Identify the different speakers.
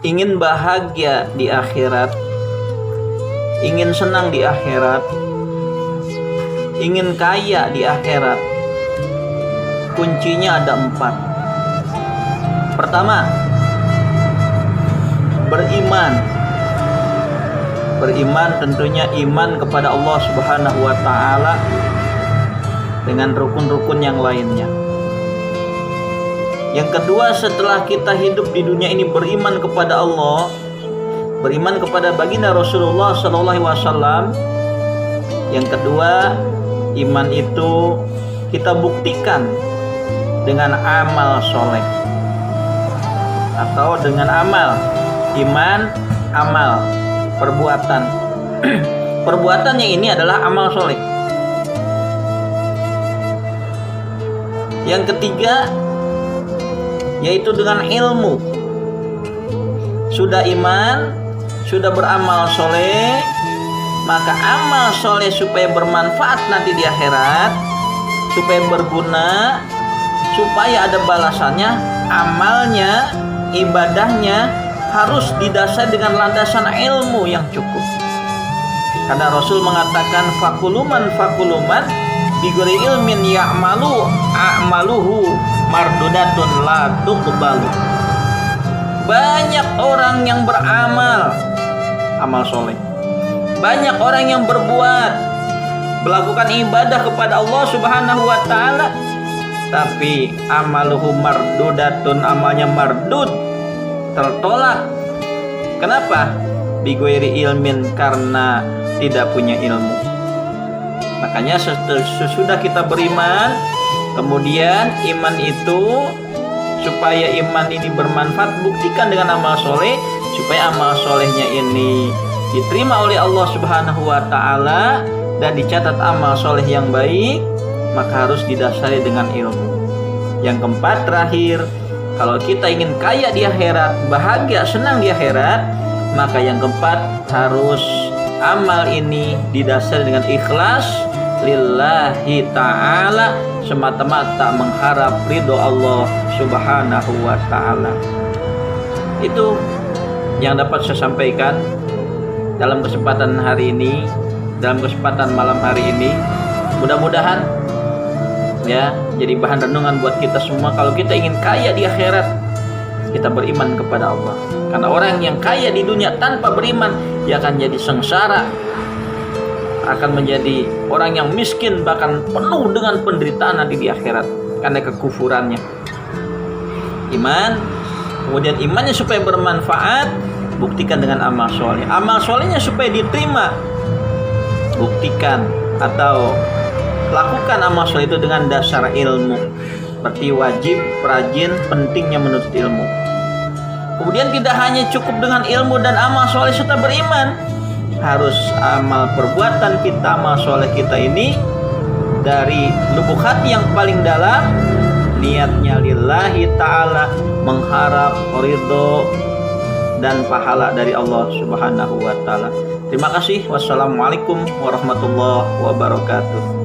Speaker 1: ingin bahagia di akhirat, ingin senang di akhirat, ingin kaya di akhirat, kuncinya ada 4. Pertama, beriman. Beriman tentunya iman kepada Allah Subhanahu wa Ta'ala dengan rukun-rukun yang lainnya. Yang kedua, setelah kita hidup di dunia ini beriman kepada Allah, beriman kepada baginda Rasulullah Sallallahu Alaihi Wasallam. Yang kedua, iman itu kita buktikan dengan amal soleh atau dengan amal. Iman, amal, perbuatan. Perbuatannya ini adalah amal soleh. Yang ketiga, yaitu dengan ilmu. Sudah iman, sudah beramal soleh, maka amal soleh supaya bermanfaat nanti di akhirat, supaya berguna, supaya ada balasannya, amalnya, ibadahnya harus didasari dengan landasan ilmu yang cukup. Karena Rasul mengatakan fakuluman bigori ilmin ya'malu a'maluhu mardudatun la tuqbalu. Banyak orang yang beramal amal soleh, banyak orang yang berbuat, melakukan ibadah kepada Allah Subhanahu wa Ta'ala, tapi amaluhu mardudatun, amalnya mardud, tertolak. Kenapa? Bighairi ilmin, karena tidak punya ilmu. Makanya sesudah kita beriman, kemudian iman itu, supaya iman ini bermanfaat, buktikan dengan amal soleh, supaya amal solehnya ini diterima oleh Allah Subhanahu wa Ta'ala dan dicatat amal soleh yang baik, maka harus didasari dengan ilmu. Yang keempat, terakhir, kalau kita ingin kaya di akhirat, bahagia, senang di akhirat, maka yang keempat, harus amal ini didasari dengan ikhlas lillahi ta'ala, semata-mata mengharap ridho Allah Subhanahu wa Ta'ala. Itu yang dapat saya sampaikan dalam kesempatan hari ini, dalam kesempatan malam hari ini. Mudah-mudahan ya jadi bahan renungan buat kita semua. Kalau kita ingin kaya di akhirat, kita beriman kepada Allah. Karena orang yang kaya di dunia tanpa beriman, dia akan jadi sengsara, akan menjadi orang yang miskin, bahkan penuh dengan penderitaan nanti di akhirat karena kekufurannya. Iman, kemudian imannya supaya bermanfaat, buktikan dengan amal soleh. Amal solehnya supaya diterima, buktikan atau lakukan amal soleh itu dengan dasar ilmu. Berarti wajib, rajin, pentingnya menuntut ilmu. Kemudian tidak hanya cukup dengan ilmu dan amal soleh serta beriman, harus amal perbuatan kita, amal soleh kita ini dari lubuk hati yang paling dalam, niatnya lillahi ta'ala, mengharap ridho dan pahala dari Allah Subhanahu wa Ta'ala. Terima kasih. Wassalamualaikum warahmatullahi wabarakatuh.